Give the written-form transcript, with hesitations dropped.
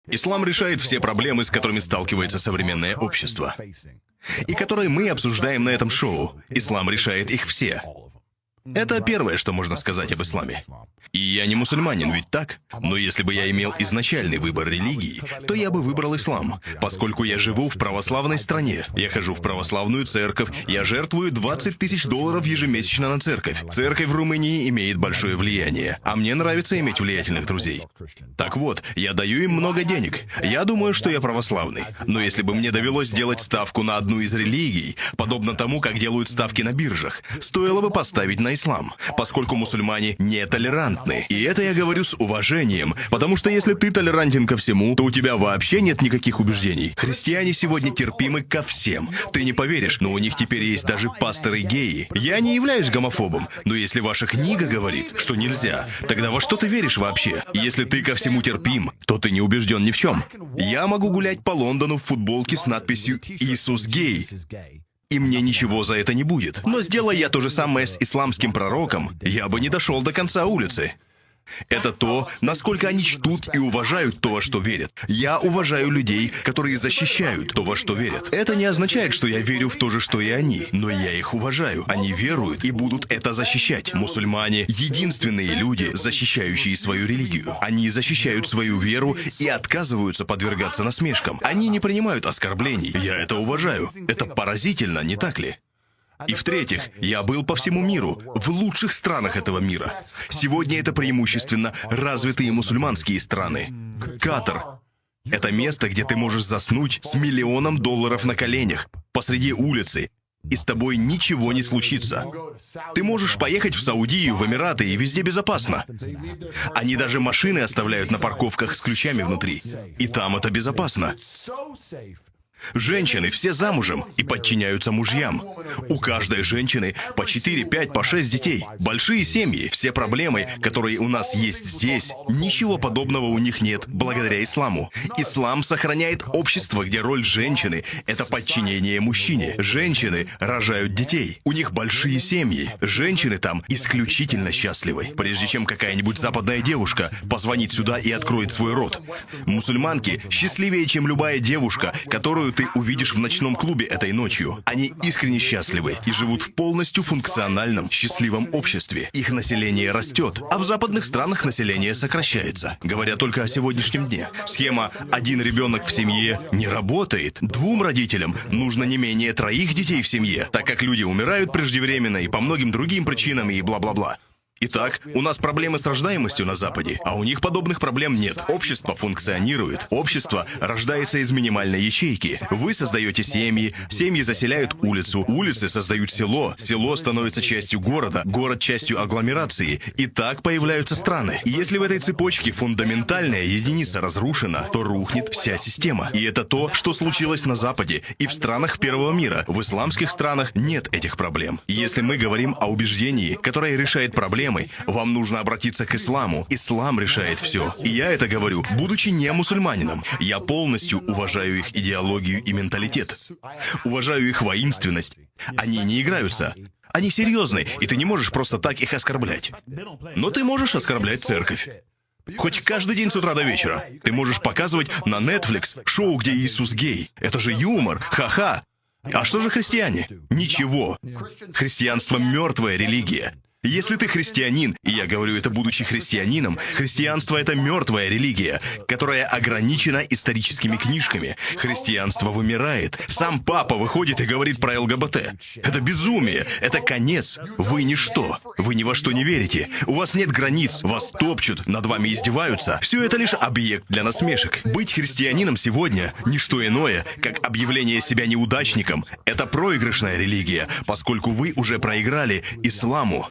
Ислам решает все проблемы, с которыми сталкивается современное общество, и которые мы обсуждаем на этом шоу. Ислам решает их все. Это первое, что можно сказать об исламе. И я не мусульманин, ведь так? Но если бы я имел изначальный выбор религии, то я бы выбрал ислам. Поскольку я живу в православной стране, я хожу в православную церковь, я жертвую $20 тысяч ежемесячно на церковь. Церковь в Румынии имеет большое влияние, а мне нравится иметь влиятельных друзей. Так вот, я даю им много денег. Я думаю, что я православный. Но если бы мне довелось сделать ставку на одну из религий, подобно тому, как делают ставки на биржах, стоило бы поставить на ислам, поскольку мусульмане нетолерантны. И это я говорю с уважением, потому что если ты толерантен ко всему, то у тебя вообще нет никаких убеждений. Христиане сегодня терпимы ко всем. Ты не поверишь, но у них теперь есть даже пасторы-геи. Я не являюсь гомофобом, но если ваша книга говорит, что нельзя, тогда во что ты веришь вообще? Если ты ко всему терпим, то ты не убежден ни в чем. Я могу гулять по Лондону в футболке с надписью «Иисус гей», и мне ничего за это не будет. Но сделай я то же самое с исламским пророком, я бы не дошел до конца улицы. Это то, насколько они чтут и уважают то, во что верят. Я уважаю людей, которые защищают то, во что верят. Это не означает, что я верю в то же, что и они, но я их уважаю. Они веруют и будут это защищать. Мусульмане — единственные люди, защищающие свою религию. Они защищают свою веру и отказываются подвергаться насмешкам. Они не принимают оскорблений. Я это уважаю. Это поразительно, не так ли? И в-третьих, я был по всему миру, в лучших странах этого мира. Сегодня это преимущественно развитые мусульманские страны. Катар — это место, где ты можешь заснуть с $1 миллион на коленях, посреди улицы, и с тобой ничего не случится. Ты можешь поехать в Саудию, в Эмираты, и везде безопасно. Они даже машины оставляют на парковках с ключами внутри, и там это безопасно. Женщины все замужем и подчиняются мужьям. У каждой женщины по 4, 5, по 6 детей. Большие семьи. Все проблемы, которые у нас есть здесь, ничего подобного у них нет благодаря исламу. Ислам сохраняет общество, где роль женщины — это подчинение мужчине. Женщины рожают детей. У них большие семьи. Женщины там исключительно счастливы. Прежде чем какая-нибудь западная девушка позвонит сюда и откроет свой рот. Мусульманки счастливее, чем любая девушка, которую ты увидишь в ночном клубе этой ночью. Они искренне счастливы и живут в полностью функциональном, счастливом обществе. Их население растет, а в западных странах население сокращается. Говоря только о сегодняшнем дне, схема «один ребенок в семье» не работает. 2 родителям нужно не менее 3 детей в семье, так как люди умирают преждевременно и по многим другим причинам и бла-бла-бла. Итак, у нас проблемы с рождаемостью на Западе, а у них подобных проблем нет. Общество функционирует. Общество рождается из минимальной ячейки. Вы создаете семьи, семьи заселяют улицу, улицы создают село, село становится частью города, город частью агломерации. И так появляются страны. И если в этой цепочке фундаментальная единица разрушена, то рухнет вся система. И это то, что случилось на Западе и в странах первого мира. В исламских странах нет этих проблем. И если мы говорим о убеждении, которое решает проблемы, вам нужно обратиться к исламу. Ислам решает все. И я это говорю, будучи не мусульманином. Я полностью уважаю их идеологию и менталитет. Уважаю их воинственность. Они не играются. Они серьезны, и ты не можешь просто так их оскорблять. Но ты можешь оскорблять церковь. Хоть каждый день с утра до вечера. Ты можешь показывать на Netflix шоу, где Иисус гей. Это же юмор. Ха-ха. А что же христиане? Ничего. Христианство — мертвая религия. Если ты христианин, и я говорю это будучи христианином, христианство — это мертвая религия, которая ограничена историческими книжками. Христианство вымирает. Сам папа выходит и говорит про ЛГБТ. Это безумие, это конец. Вы ничто. Вы ни во что не верите. У вас нет границ, вас топчут, над вами издеваются. Все это лишь объект для насмешек. Быть христианином сегодня — ничто иное, как объявление себя неудачником. Это проигрышная религия, поскольку вы уже проиграли исламу.